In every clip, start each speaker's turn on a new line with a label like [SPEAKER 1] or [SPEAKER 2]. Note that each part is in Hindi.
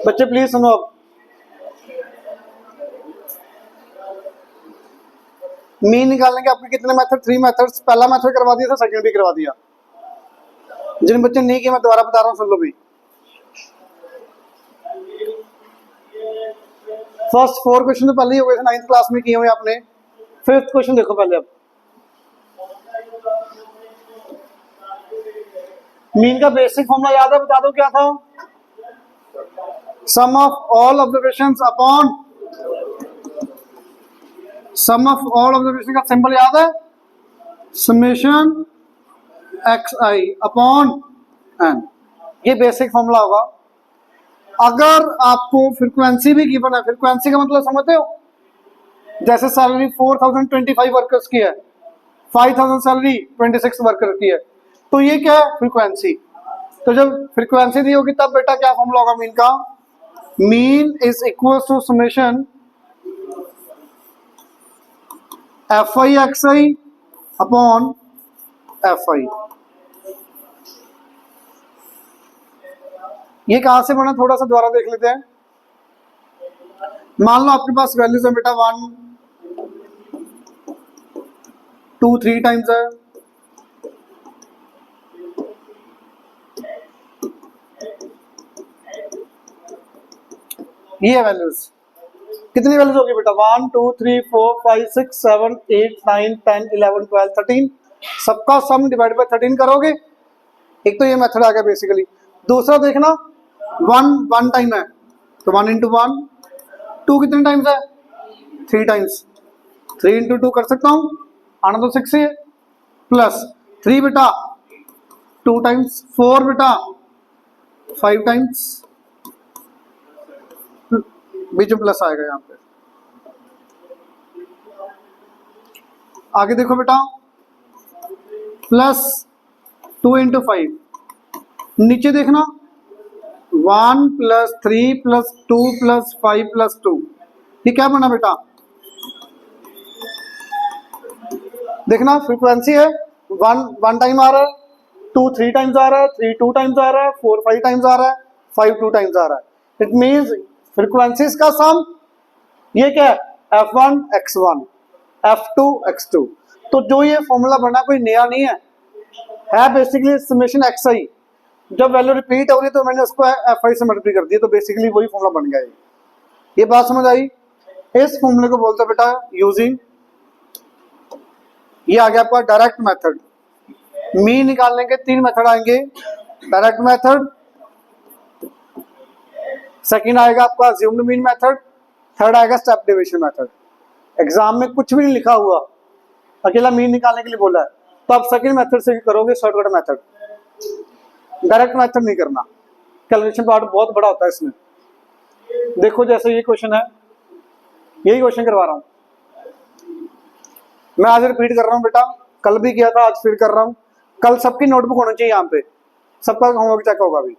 [SPEAKER 1] बच्चे प्लीज सुनो अब। मीन निकालने के आपके कितने मेथड? 3 मेथड्स। पहला मेथड करवा दिया था, सेकंड भी करवा दिया। जिन बच्चे नहीं किए मैं दोबारा बता रहा हूँ, सुन लो भी। फर्स्ट 4 क्वेश्चन तो पहले ही हो गए थे, 9th क्लास में किए हुए आपने। 5th क्वेश्चन देखो पहले अब। मीन का बेसिक फॉर्मूला याद है? बता दो क्या था? Sum of all observations upon, sum of all observation का सिंबल याद है? Summation X I upon N. ये बेसिक फॉर्मूला होगा। अगर आपको फ्रीक्वेंसी भी गिवन है, फ्रीक्वेंसी का मतलब समझते हो? जैसे सैलरी 4025 वर्कर्स की है, 5000 सैलरी 26 वर्कर की है, तो ये क्या है? फ्रीक्वेंसी। तो जब फ्रीक्वेंसी दी होगी तब बेटा क्या फॉर्मूला होगा मीन का? Mean is equal to summation F I X I upon F I. ये कहां से बना? थोड़ा सा दोबारा देख लेते हैं। मान लो आपके पास वैल्यूज है बेटा 1 2 3 टाइम्स है, ये वैल्यूज कितनी वैल्यूज होगी बेटा? 1 2 3 4 5 6 7 8 9 10 11 12 13। सबका सम डिवाइड बाय 13 करोगे। एक तो ये मेथड आ गया बेसिकली। दूसरा देखना, 1 टाइम है तो 1 इंटू 1। 2 कितने टाइम्स है? 3 टाइम्स। 3 इंटू 2 कर सकता हूँ, आना तो 6 ही है। प्लस 3 बेटा 2 टाइम्स, 4 बेटा 5 टाइम्स, बीच में प्लस आएगा यहाँ पे। आगे देखो बेटा, प्लस 2 इंटू 5। नीचे देखना, 1 प्लस 3 प्लस 2 प्लस 5 प्लस 2। ये क्या बना बेटा? देखना फ्रीक्वेंसी है, 1 टाइम आ रहा है, 2 3 टाइम्स आ रहा है, 3 2 टाइम्स आ रहा है, 4 5 टाइम्स आ रहा है, 5 2 टाइम्स आ रहा है। इट मींस फ्रीक्वेंसीज का सम ये क्या है? f1 x1 f2 x2। तो जो ये फॉर्मूला बना कोई नया नहीं है बेसिकली समेशन xi। जब वैल्यू रिपीट हो रही तो मैंने उसको fi से मल्टीप्लाई कर दिया, तो बेसिकली वही फॉर्मूला बन गया। ये बात समझ आई? इस फॉर्मूले को बोलते हैं बेटा यूजिंग, ये आ गया आपका डायरेक्ट मेथड। मीन निकालने के 3 मेथड आएंगे। डायरेक्ट मेथड, सेकंड आएगा आपका अज्यूम्ड मीन मेथड, थर्ड आएगा स्टेप डेविएशन मेथड। एग्जाम में कुछ भी नहीं लिखा हुआ, अकेला मीन निकालने के लिए बोला है, तो आप सेकंड मेथड से करोगे, शॉर्टकट मेथड। डायरेक्ट मेथड नहीं करना, कैलकुलेशन पार्ट बहुत बड़ा होता है इसमें। देखो जैसे ये क्वेश्चन है, यही क्वेश्चन करवा रहा हूं मैं, आज रिपीट कर रहा हूं बेटा, कल भी किया था, आज फिर कर रहा हूं। कल सबकी नोटबुक होनी चाहिए, यहाँ पे सबका होमवर्क चेक होगा अभी।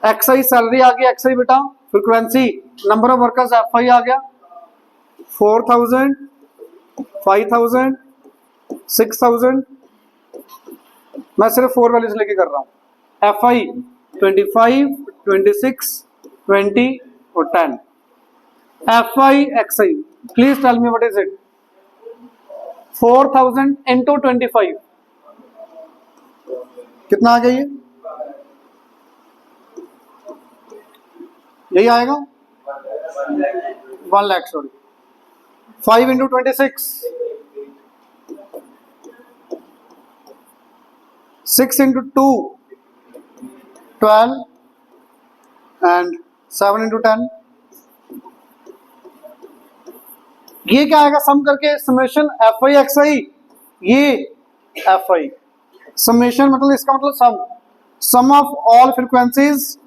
[SPEAKER 1] एक्सआई सैलरी आ गया, एक्सआई बेटा frequency, number of workers F आ गया 4000 5000 6000। मैं सिर्फ 4 वैल्यूज लेके कर रहा हूं। एफ आई 25 26 20 और 10। F I X I, please tell me what is it? 4000 into 25 कितना आ गया? ये यही आएगा 1 lakh, sorry. 5 into 26 6 into 2 12 and 7 into 10। ये क्या आएगा सम करके? Summation F I X I, ये एफ आई समेशन मतलब इसका मतलब sum of all frequencies,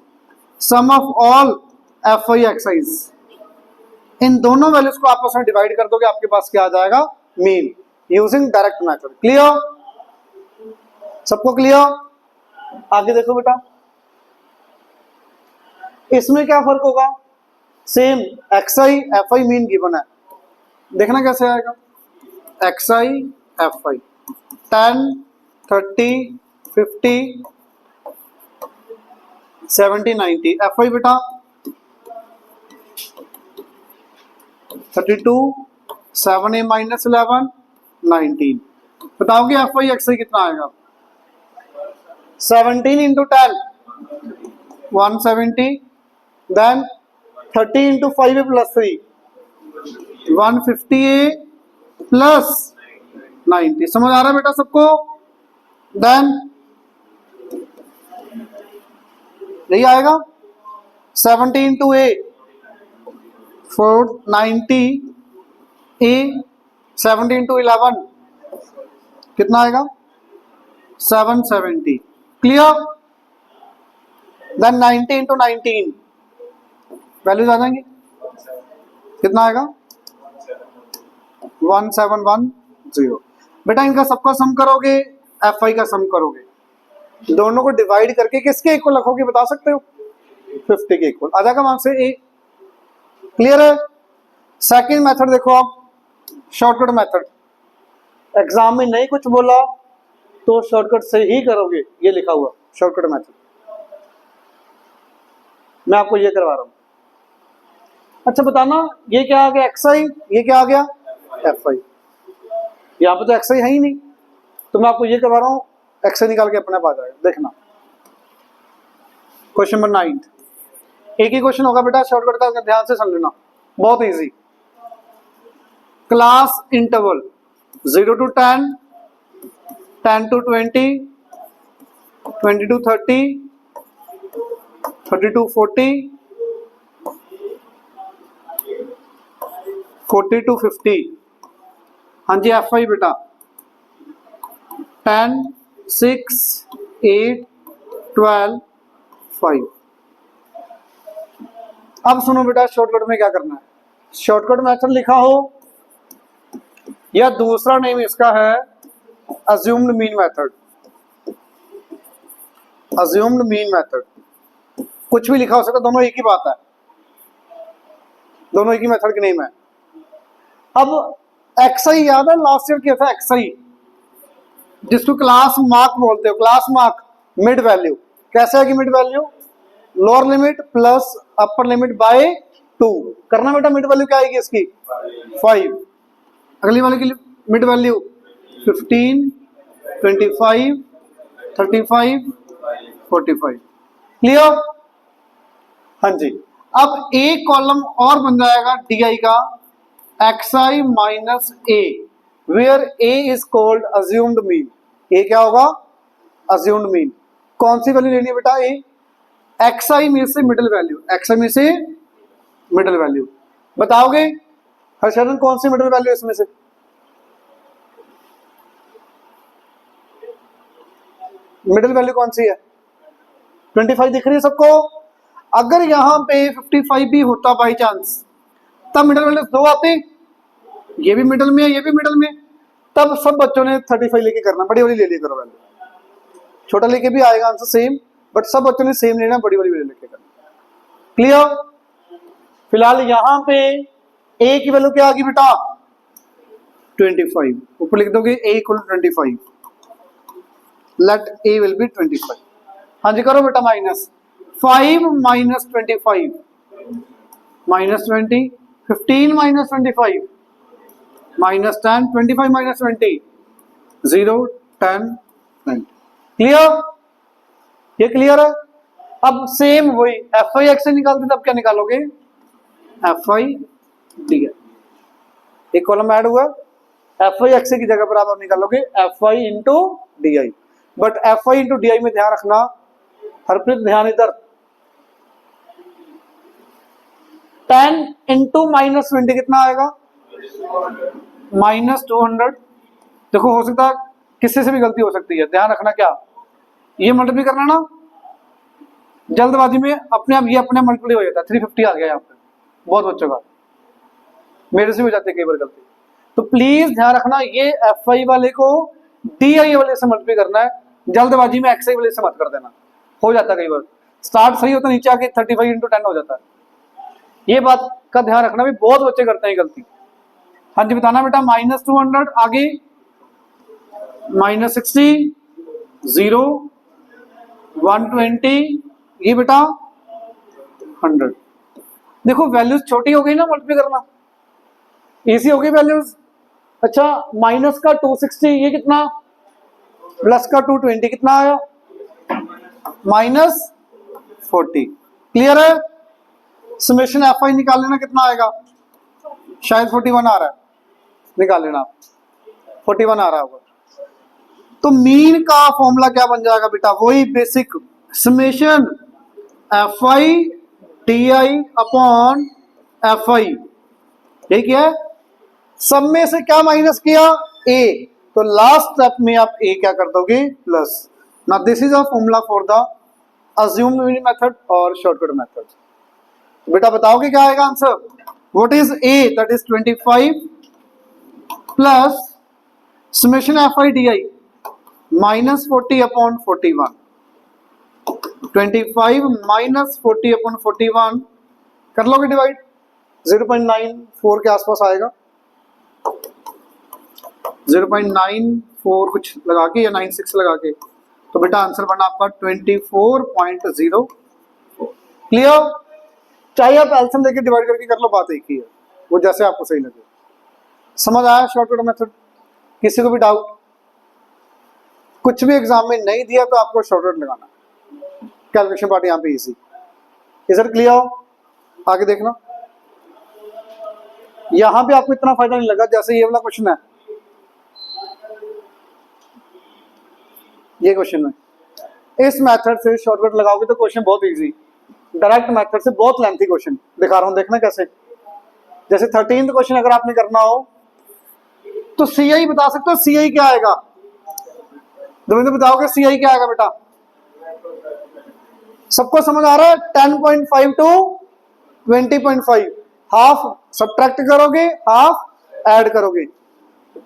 [SPEAKER 1] sum of all F I X I's. इन दोनों वैल्यूज को आपस में डिवाइड कर दोगे, आपके पास क्या आ जाएगा? Mean, using direct method. Clear? सबको क्लियर? आगे देखो बेटा, इसमें क्या फर्क होगा? Same x I F I mean given है, देखना कैसे आएगा। X I F I 10 30 50 70 90 F I बेटा 32 7a माइनस 11 19। बताओगे एफ आई एक्स आई कितना आएगा? 17 into 10 170, then 30 into 5a plus 3 150a plus 90। समझ आ रहा है बेटा सबको? देन यही आएगा 70 इंटू ए 490 ए 70 इंटू 11 कितना आएगा? 770। क्लियर? देन 90 इंटू 19 वैल्यूज आ जाएंगे, कितना आएगा? 1710। बेटा इनका सबका सम करोगे, एफ आई का सम करोगे, दोनों को डिवाइड करके किसके इक्वल रखोगे बता सकते हो? 50 के इक्वल आ जाएगा वहां से ए। क्लियर है? सेकंड मेथड देखो आप, शॉर्टकट मेथड। एग्जाम में नहीं कुछ बोला तो शॉर्टकट से ही करोगे, ये लिखा हुआ शॉर्टकट मेथड, मैं आपको ये करवा रहा हूं। अच्छा बताना ये क्या आ गया? एक्स आई, ये क्या आ गया? F I. यहाँ पे तो एक्स आई है ही नहीं, तो मैं आपको ये करवा रहा हूं, एक्स आई निकाल के अपने पास आ जाएगा। देखना क्वेश्चन नंबर 9, एक ही क्वेश्चन होगा बेटा, शॉर्टकट का ध्यान से समझना, बहुत easy. Class interval 0 to 10, 10 to 20, 20 to 30, 30 to 40, 40 to 50। हाँ जी एफ आई बेटा 10 6 8 12 5। अब सुनो बेटा शॉर्टकट में क्या करना है। शॉर्टकट मेथड लिखा हो या दूसरा नेम इसका है assumed mean method. Assumed mean method कुछ भी लिखा हो सकता, दोनों एक ही बात है, दोनों एक ही मेथड के नेम है। अब एक्स आई याद है लास्ट ईयर किया था एक्स आई, जिसको क्लास मार्क बोलते हो, क्लास मार्क मिड वैल्यू। कैसे है कि mid value lower limit plus upper limit by 2 करना बेटा। मिड वैल्यू क्या आएगी इसकी? 5। अगली वाले की मिड वैल्यू 15 25 35 45। क्लियर? हाँ जी। अब एक कॉलम और बन जाएगा डी आई का X I minus A, where A is called assumed mean. A क्या होगा? Assumed mean. कौन सी वैल्यू लेनी है बेटा? ए एक्स आई में से मिडिल वैल्यू, एक्स आई में से मिडिल वैल्यू। बताओगे हर्षवर्धन कौन सी मिडिल वैल्यू इसमें से? मिडिल वैल्यू कौन सी है? 25 दिख रही है सबको? अगर यहां पे 55 भी होता बाई चांस, तब मिडिल वैल्यू 2 आते, ये भी मिडिल में है ये भी मिडिल में, तब सब बच्चों ने 35 लेके करना, बड़ी वाली ले लिया करो वैल्यू, छोटा लेके भी आएगा आंसर सेम, बट सब बच्चों ने सेम लेना, बड़ी वाली वैल्यू लेके करना। क्लियर? फिलहाल यहां पे ए की वैल्यू क्या आ गई बेटा? 25। ऊपर लिख दोगे A equal 25, let A will be 25। हाँ जी करो बेटा minus 5 minus 25 minus 20, 15 minus 25 minus 10, 25 minus 20 0 10 9। Clear? ये क्लियर है? अब सेम वही एफ आई एक्स से निकालते तब क्या निकालोगे? F I D I. एक कॉलम ऐड हुआ, एफ आई एक्स की जगह पर आप निकालोगे F I into D I. But F I into D I में ध्यान रखना, हरप्रीत ध्यान इधर, 10 इंटू माइनस 20 कितना आएगा? माइनस 200। देखो हो सकता है किससे से भी गलती हो सकती है, ध्यान रखना। क्या ये मल्टीप्लाई करना ना, जल्दबाजी में अपने आप ये अपने मल्टीप्लाई हो जाता है। 350 आ गया यहाँ पे, बहुत बच्चों का, मेरे से हो जाती है कई बार गलती। तो प्लीज ध्यान रखना, ये एफ आई वाले को डी आई वाले से मल्टीप्लाई करना है, जल्दबाजी में एक्स आई वाले से मत कर देना। हो जाता है कई बार, स्टार्ट सही होता है, नीचे आके 35 इंटू 10 हो जाता है। ये बात का ध्यान रखना भी, बहुत बच्चे करते हैं गलती। हाँ जी बताना बेटा, माइनस 200 आगे, माइनस 60 0 120 ये बेटा 100। देखो वैल्यूज छोटी हो गई ना, मल्टीप्लाई करना इजी हो गई वैल्यूज। अच्छा माइनस का 260, ये कितना, प्लस का 220 कितना आया, -40। क्लियर है। समेशन एफ आई निकाल लेना, कितना आएगा, शायद 41 आ रहा है, निकाल लेना आप, 41 आ रहा होगा। तो मीन का फॉर्मूला क्या बन जाएगा बेटा, वही basic summation F I D I upon F आई, यही क्या है। सब में से क्या माइनस किया, ए, तो लास्ट स्टेप में आप ए क्या कर दोगे, प्लस। ना this is a formula for the assumed mean method और शॉर्टकट मेथड। तो बेटा बताओगे क्या आएगा answer, what is a, that is 25 plus summation F I D I -40 upon 41, 25 -40 upon 41 कर लोगे डिवाइड, 0.94 के आसपास आएगा, 0.94 कुछ लगा के या 96 लगा के, तो बेटा आंसर बना आपका 24.0। क्लियर। चाहे आप एल्सियम लेके डिवाइड करके कर लो, बात एक ही है, वो जैसे आपको सही लगे। समझ आया शॉर्टकट मेथड। किसी को भी डाउट, कुछ भी एग्जाम में नहीं दिया तो आपको शॉर्टकट लगाना, कैलकुलेशन पार्ट यहाँ पे इजी। Is it clear. आगे देखना, यहां पे आपको इतना फायदा नहीं लगा जैसे ये वाला क्वेश्चन है, ये क्वेश्चन में इस मेथड से शॉर्टकट लगाओगे तो क्वेश्चन बहुत इजी, डायरेक्ट मेथड से बहुत लेंथी क्वेश्चन दिखा रहा हूं, देखना कैसे। जैसे 13th क्वेश्चन अगर आपने करना हो तो सी आई बता सकते हो, सी आई क्या आएगा, दोनों बताओगे सी आई क्या आएगा बेटा, सबको समझ आ रहा है। 10.5 टू 20.5, हाफ सब्ट्रैक्ट करोगे, हाफ ऐड करोगे,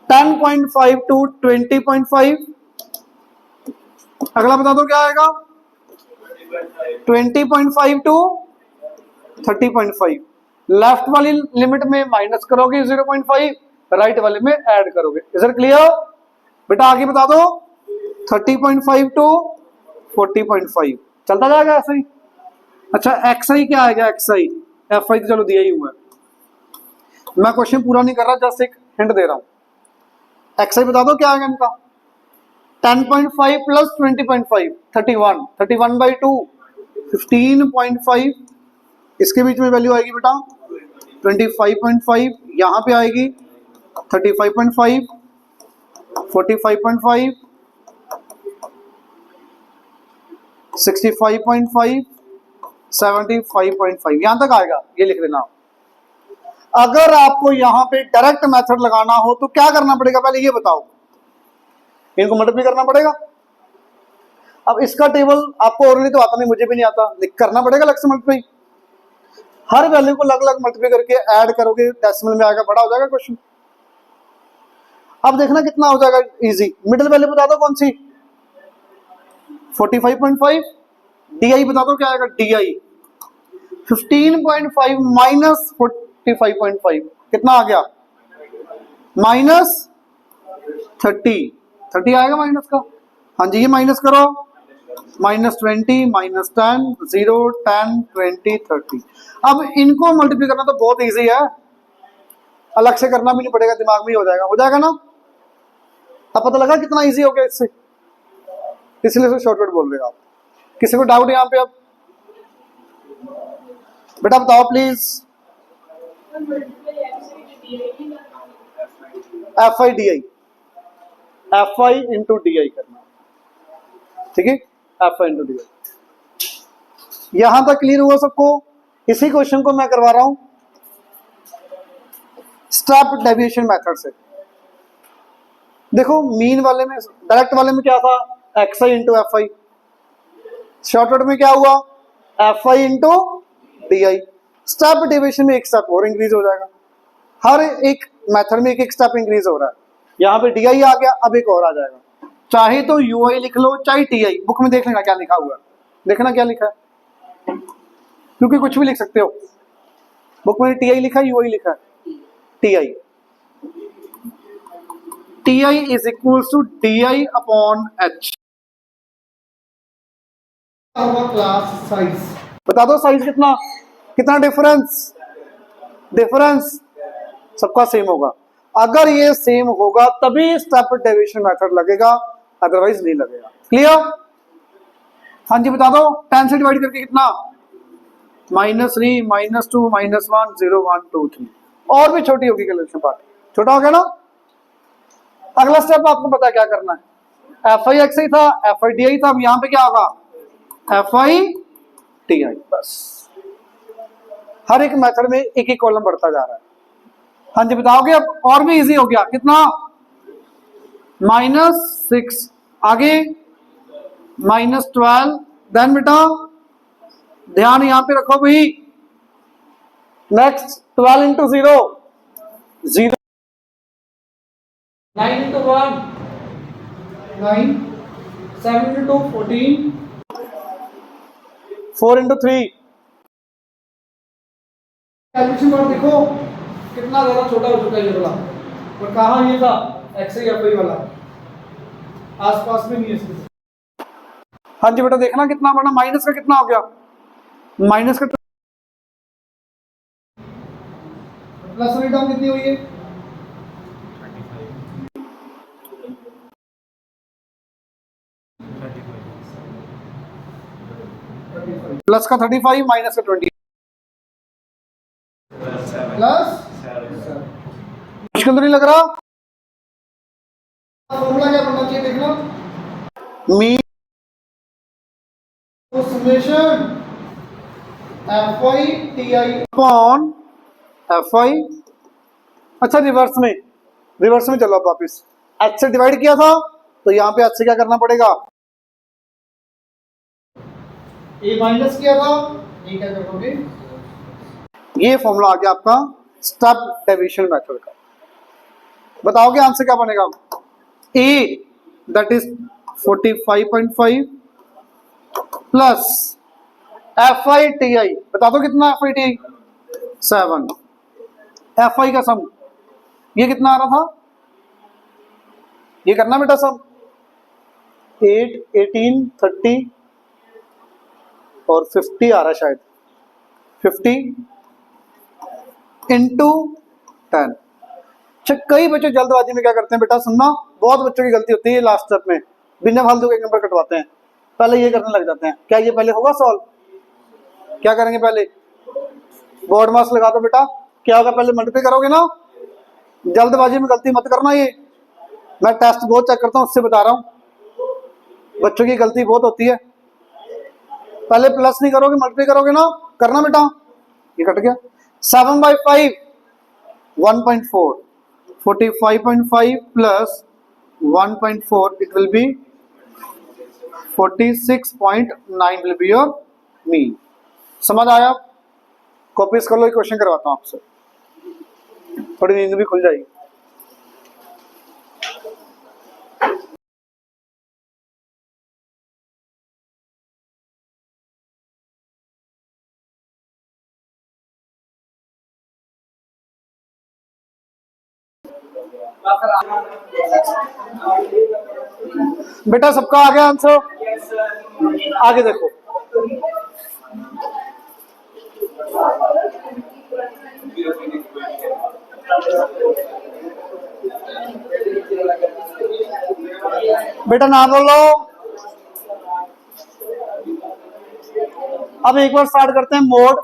[SPEAKER 1] 10.5 टू 20.5, अगला बता दो क्या आएगा, 20.5 टू 30.5, लेफ्ट वाली लिमिट में माइनस करोगे 0.5, राइट वाले में ऐड करोगे। Is it clear. बेटा आगे बता दो, 30.5 टू 40.5 चलता जाएगा ऐसे ही। अच्छा एक्स आई क्या आएगा, एक्स आई, एफ आई तो चलो दिया ही हुआ है, मैं क्वेश्चन पूरा नहीं कर रहा, जस्ट एक हिंट दे रहा हूं। एक्स आई बता दो क्या आएगा इनका, 10.5 प्लस 20.5 31, 31/2 15.5, इसके बीच में वैल्यू आएगी बेटा 25.5, यहां पे आएगी 35.5, 45.5, 65.5, 75.5, यहां तक आएगा, ये लिख लेना। अगर आपको यहां पे डायरेक्ट मेथड लगाना हो तो क्या करना पड़ेगा, पहले ये बताओ, इनको मल्टीप्लाई करना पड़ेगा। अब इसका टेबल आपको ओरली तो आता नहीं, मुझे भी नहीं आता, करना पड़ेगा अलग से मल्टीप्लाई, हर वैल्यू को अलग अलग मल्टीप्लाई करके ऐड करोगे, डेसिमल में आएगा, बड़ा हो जाएगा क्वेश्चन। अब देखना कितना हो जाएगा इजी, मिडिल वैल्यू बता दो कौन सी, 45.5, डी आई बता दो क्या आएगा, डी आई 15.5 माइनस 45.5 कितना आ गया, -30 आएगा माइनस का, हाँ जी ये माइनस करो, -20, -10, 0, 10, 20, 30। अब इनको मल्टीप्लाई करना तो बहुत इजी है, अलग से करना भी नहीं पड़ेगा, दिमाग में ही हो जाएगा ना। अब पता लगा कितना इजी हो गया इससे, इसलिए से शॉर्टकट बोल रहे हो आप। किसी को डाउट यहाँ पे, अब बेटा बताओ please, F I D I, F I into D I करना, ठीक है, F I into D I. यहां तक क्लियर हुआ सबको। इसी क्वेश्चन को मैं करवा रहा हूं स्टेप डेविएशन मेथड से। देखो मीन वाले में, डायरेक्ट वाले में क्या था, x I into F I, shortcut में क्या हुआ, F I into D I. Step deviation में एक स्टेप और इंक्रीज हो जाएगा, हर एक मेथड में एक एक स्टेप इंक्रीज हो रहा है। यहाँ पे डी आई आ गया, अब एक और आ जाएगा, चाहे तो यू आई लिख लो चाहे टी आई, बुक में देख लेना क्या लिखा हुआ है, देखना क्या लिखा है, क्योंकि कुछ भी लिख सकते हो, बुक में टी आई लिखा है, यू आई लिखा है, T I, T I is equal to D I upon H. होगा क्लास साइज, बता दो साइज कितना, कितना डिफरेंस, डिफरेंस सबका सेम होगा। अगर ये सेम होगा तभी स्टेप डेविएशन मेथड लगेगा, अदरवाइज नहीं लगेगा। क्लियर? हाँ जी बता दो 10 से डिवाइड करके कितना, -3 -2 -1 0 1 2 3, और भी छोटी होगी कैलकुलेशन पार्ट, छोटा हो गया ना। अगला स्टेप आपको पता क्या करना है, FI XI था, FI DI था, अब यहां पे क्या होगा, FI TI। बस हर एक मेथड में एक एक कॉलम बढ़ता जा रहा है। हाँ जी बताओगे, अब और भी इजी हो गया, कितना, -6 आगे -12, देन बेटा ध्यान यहां पे रखो भाई, next 12 into 0 0, 9 into 1 9, 7 into 2 14, 4 into 3। Calculation पर देखो कितना ज्यादा छोटा हो चुका है ये वाला, और कहाँ ये था XI FI वाला, आसपास में नहीं है इसके। हाँ जी बेटा देखना कितना बड़ा, माइनस का कितना हो गया, माइनस का प्लस रेट ऑफ कितनी हुई है, प्लस का 35 माइनस का 20 प्लस, मुश्किल तो नहीं लग रहा। फॉर्मूला क्या बनना चाहिए देखना, mean summation FI TI upon FI। अच्छा रिवर्स में, रिवर्स में चलो अब वापिस, H से डिवाइड किया था तो यहाँ पे H से क्या करना पड़ेगा, A माइनस किया था, ये क्या कर दोगे, ये फॉर्मूला आ गया आपका स्टेप डेविएशन मेथड का। बताओगे आंसर क्या बनेगा, A that is 45.5 plus FI TI, बता दो कितना FI TI 7, FI का सम ये कितना आ रहा था, ये करना बेटा सम 8 18 30 और 50 आ रहा है शायद, 50 इंटू 10। अच्छा कई बच्चे जल्दबाजी में क्या करते हैं बेटा, सुनना, बहुत बच्चों की गलती होती है लास्ट स्टेप में, बिना फालतू के नंबर कटवाते हैं, पहले ये करने लग जाते हैं। क्या ये पहले होगा सॉल्व, क्या करेंगे पहले, बोर्ड मार्क्स लगा दो बेटा, क्या होगा पहले मल्टीप्लाई करोगे ना, जल्दबाजी में गलती मत करना, ये मैं टेस्ट बहुत चेक करता हूँ उससे बता रहा हूँ, बच्चों की गलती बहुत होती है, पहले प्लस नहीं करोगे मल्टीप्लाई करोगे ना, करना बेटा, ये कट गया, 7/5 1.4, 45.5 plus 1.4 it will be 46.9 will be your mean। समझ आया? कॉपीज कर लो, क्वेश्चन करवाता हूं आपसे, थोड़ी नींद भी खुल जाएगी। बेटा सबका आ गया आंसर, आगे देखो, बेटा ना बोलो, अब एक बार स्टार्ट करते हैं मोड।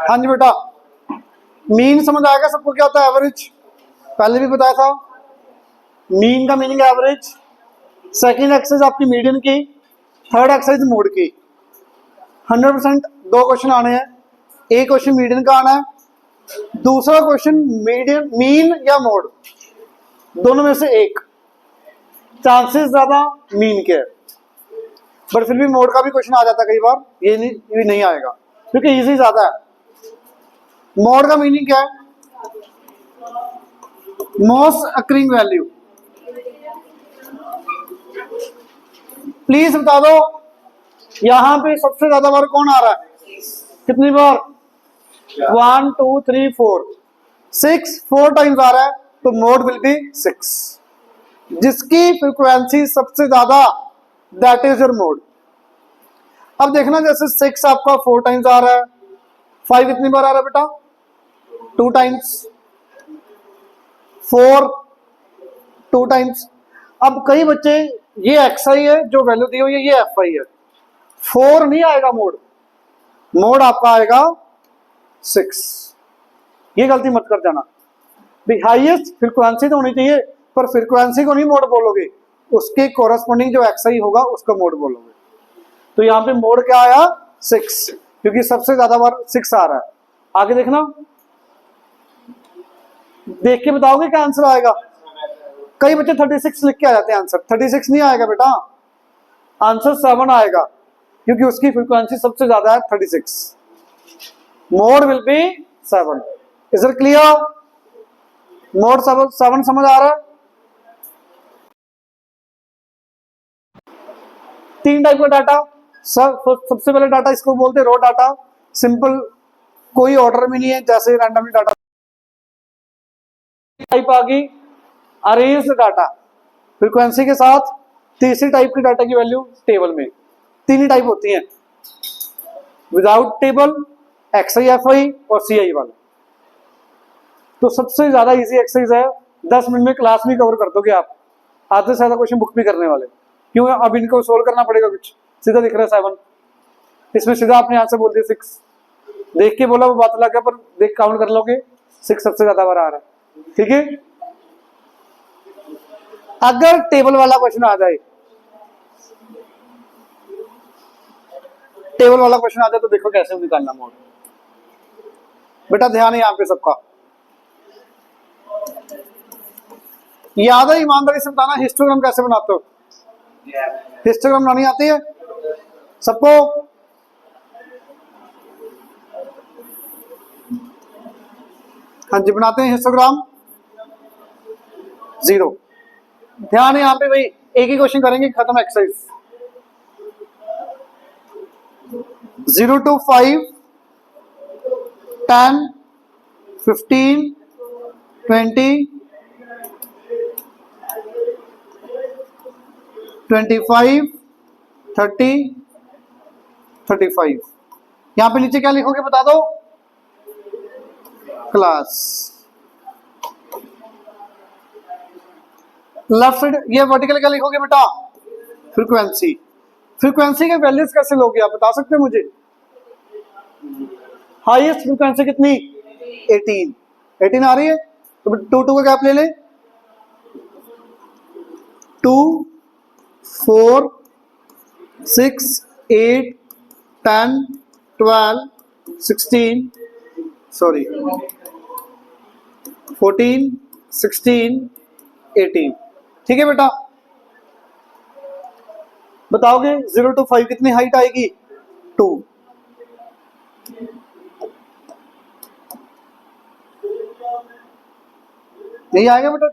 [SPEAKER 1] हाँ जी बेटा, मीन समझ आएगा सबको, क्या होता है एवरेज, पहले भी बताया था, मीन का मीनिंग एवरेज, सेकंड एक्सरसाइज आपकी मीडियन की, थर्ड एक्सरसाइज मोड की। 100% 2 क्वेश्चन आने हैं, एक क्वेश्चन मीडियन का आना है, दूसरा क्वेश्चन मीडियन मीन या मोड, दोनों में से एक, चांसेस ज्यादा मीन के, बट फिर भी मोड का भी क्वेश्चन आ जाता है कई बार, ये नहीं आएगा क्योंकि इजी ज्यादा है। मोड का मीनिंग क्या है, मोस्ट अकरिंग वैल्यू, प्लीज बता दो यहां पे सबसे ज्यादा बार कौन आ रहा है, कितनी बार, 1 2 3 4 6 4 टाइम्स आ रहा है तो मोड विल बी 6। जिसकी फ्रीक्वेंसी सबसे ज्यादा दैट इज योर मोड। अब देखना जैसे 6 आपका 4 टाइम्स आ रहा है, 5 कितनी बार आ रहा है बेटा 2 टाइम्स, 4 2 टाइम्स। अब कई बच्चे ये XI है जो वैल्यू दी हुई है, ये FI है, 4 नहीं आएगा मोड, मोड आपका आएगा 6। ये गलती मत कर जाना भी, हाईएस्ट फ्रीक्वेंसी तो होनी चाहिए पर फ्रीक्वेंसी को नहीं मोड बोलोगे, उसके कोरस्पॉन्डिंग जो XI होगा उसका मोड बोलोगे। तो यहाँ पे मोड क्या आया 6, क्योंकि सबसे ज्यादा बार 6 आ रहा है। आगे देखना, देख के बताओगे क्या आंसर आएगा। कई बच्चे 36 लिख के आ जाते हैं आंसर, 36 नहीं आएगा बेटा, आंसर 7 आएगा क्योंकि उसकी फ्रीक्वेंसी सबसे ज्यादा है 36। Mode will be 7। Is it clear? Mode 7 समझ आ रहा है? 3 टाइप का डाटा, सबसे पहले डाटा इसको बोलते हैं रॉ डाटा, सिंपल, कोई ऑर्डर में नहीं है, जैसे रैंडमली डाटा। टाइप आ गई अरेंज्ड डाटा, फ्रीक्वेंसी के साथ तीसरी टाइप की डाटा की वैल्यू टेबल में। 3 ही टाइप होती हैं, विदाउट टेबल, XI FI और CI वाला। तो सबसे ज्यादा इजी एक्सरसाइज है, 10 मिनट में क्लास में कवर कर दोगे आप, आधे से ज्यादा क्वेश्चन बुक भी करने वाले। क्यों? अब इनको सोल्व करना पड़ेगा, कुछ सीधा दिख रहा है 7, इसमें सीधा आपने आंसर बोल दिया 6, देख के बोला वो बात अलग है, पर देख काउंट कर लोगे 6 सबसे ज्यादा बार आ रहा है। ठीक है, अगर टेबल वाला क्वेश्चन आ जाए, टेबल वाला क्वेश्चन आ जाए तो देखो कैसे निकालना मोड। बेटा ध्यान है यहाँ पे सबका, याद है, ईमानदारी से बताना हिस्टोग्राम कैसे बनाते हो। हिस्टोग्राम बनानी आती है सबको? हाँ जी, बनाते हैं हिस्टोग्राम। 0। ध्यान है यहाँ पे भाई, एक ही क्वेश्चन करेंगे, खत्म एक्सरसाइज। 0 to 5, 10, 15, 20, 25, 30, 35। यहां पे नीचे क्या लिखोगे बता दो? क्लास। लेफ्ट साइड ये वर्टिकल क्या लिखोगे बेटा? फ्रीक्वेंसी। फ्रीक्वेंसी के वैल्यूज कैसे लोगे आप बता सकते हैं मुझे? हाईएस्ट फ्रीक्वेंसी कितनी? 18 आ रही है, तो 2 का गैप ले ले। 2, 4, 6, 8, 10, 12, 16, सॉरी 14, 16, 18। ठीक है बेटा, बताओगे 0 to 5 कितनी हाइट आएगी? 2। नहीं आएगा बेटा?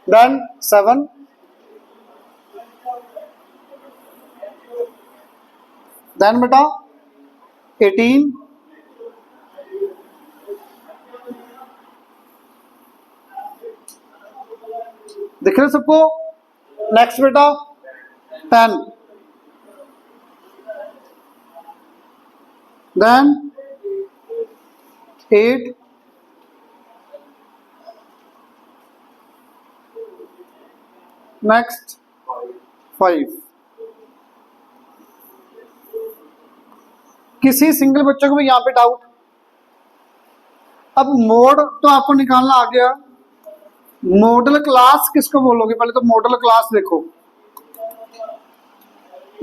[SPEAKER 1] देन 7, देन बेटा 18, दिख रहे सबको? नेक्स्ट बेटा 10, देन 8, नेक्स्ट 5। किसी सिंगल बच्चों को भी यहां पे डाउट? अब मोड तो आपको निकालना आ गया, मॉडल क्लास किसको बोलोगे? पहले तो मॉडल क्लास देखो,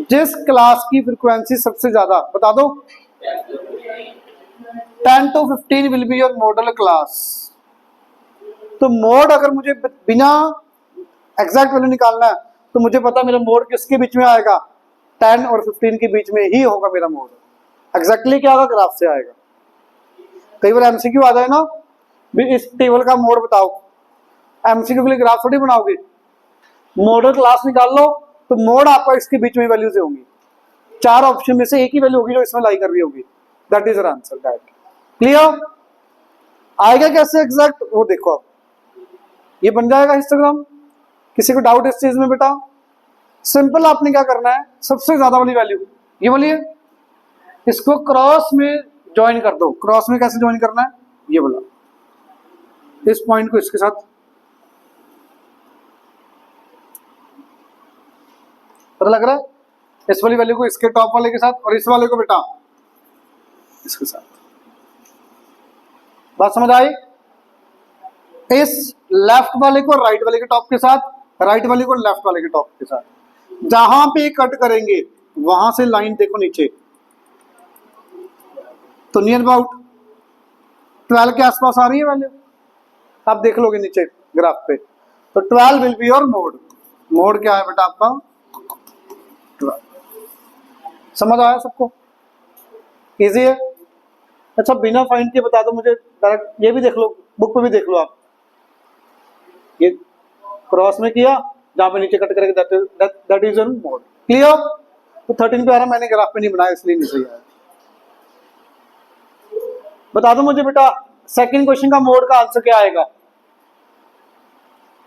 [SPEAKER 1] जिस क्लास की फ्रीक्वेंसी सबसे ज्यादा, बता दो। 10 to 15 will be your model class. तो मोड अगर मुझे बिना एग्जैक्ट वैल्यू निकालना है तो मुझे पता मेरा मोड किसके बीच में आएगा? 10 और 15 के बीच में ही होगा मेरा मोड। एग्जैक्टली क्या होगा? ग्राफ से आएगा। कई बार एमसीक्यू आ जाए ना, भी इस टेबल का मोड बताओ, एमसीक्यू के लिए ग्राफ थोड़ी बनाओगे, मॉडल क्लास निकाल लो तो मोड आपका इसके बीच में वैल्यू से होंगी। 4 ऑप्शन में से एक ही वैल्यू होगी जो इसमें लाई कर रही होगी, that is answer. That clear? आएगा कैसे एग्जैक्ट वो देखो आप, ये बन जाएगा हिस्टोग्राम। किसी को डाउट इस चीज में बेटा? सिंपल आपने क्या करना है, सबसे ज्यादा वाली वैल्यू ये वाली है, इसको क्रॉस में ज्वाइन कर दो। क्रॉस में कैसे ज्वाइन करना है, ये बोला, इस पॉइंट को इसके साथ, पता लग रहा है? इस वाली वैल्यू को इसके टॉप वाले के साथ और इस वाले को बेटा इसके साथ। बात समझ आई? इस लेफ्ट वाले को राइट वाले के टॉप के साथ, राइट वाले को लेफ्ट वाले के टॉप के साथ। जहां पे कट करेंगे वहां से लाइन देखो नीचे, तो नियर अबाउट 12 के आसपास आ रही है वैल्यू, आप देख लोगे नीचे ग्राफ पे। तो 12 will be your mode. Mode क्या है बेटा आपका? 12। समझ आया सबको? इजी है? अच्छा बिना फाइंड के बता दो मुझे डायरेक्ट, ये भी देख लो, बुक पे भी देख लो आप। ये क्रॉस में किया, जहां पे नीचे कट करेगा that is your mode. Clear? तो 13 पे आ रहा, मैंने ग्राफ पे नहीं बनाया इसलिए नहीं सही आया। बता दो मुझे बेटा सेकंड क्वेश्चन का मोड का आंसर क्या आएगा?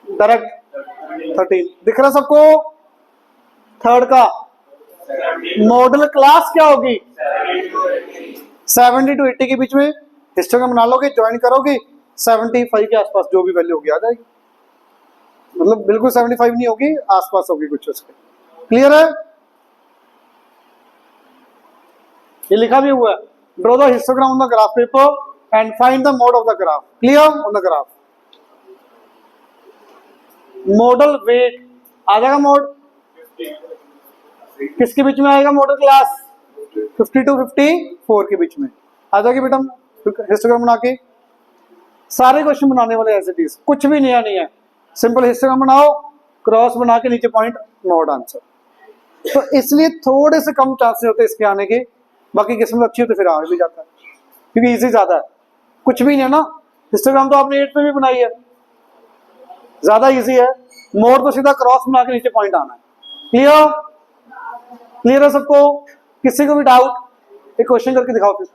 [SPEAKER 1] डायरेक्ट 13 दिख रहा सबको? थर्ड का मॉडल क्लास क्या होगी? 70 to 80 के बीच में हिस्टोग्राम बना लोगे, ज्वाइन करोगे, 75 के आसपास जो भी वैल्यू होगी आ जाएगी। मतलब बिल्कुल 75 नहीं होगी, आसपास होगी कुछ उसके। क्लियर है? ये लिखा भी हुआ है, draw the histogram on the graph paper and find the mode of the graph. Clear? On the graph model weight आ जाएगा, मोड किसके बीच में आएगा? मॉडल क्लास 50 to 54 के बीच में आ जाएगी बेटा। हिस्टोग्राम बना के सारे क्वेश्चन बनाने वाले एज इट इज, कुछ भी नया नहीं है। सिंपल हिस्टोग्राम बनाओ, क्रॉस बना के नीचे पॉइंट, मोड आंसर। तो इसलिए थोड़े से कम चांसेस होते हैं इसके आने के, बाकी किस्मत अच्छी हो तो फिर आ भी जाता है, क्योंकि इजी ज्यादा है। कुछ भी नहीं है ना, हिस्टोग्राम तो आपने 8 में भी बनाई है, ज्यादा इजी है। मोड तो सीधा क्रॉस बना के नीचे पॉइंट आना है। क्लियर? क्लियर है सबको? किसी को भी डाउट एक क्वेश्चन करके दिखाओ फिर।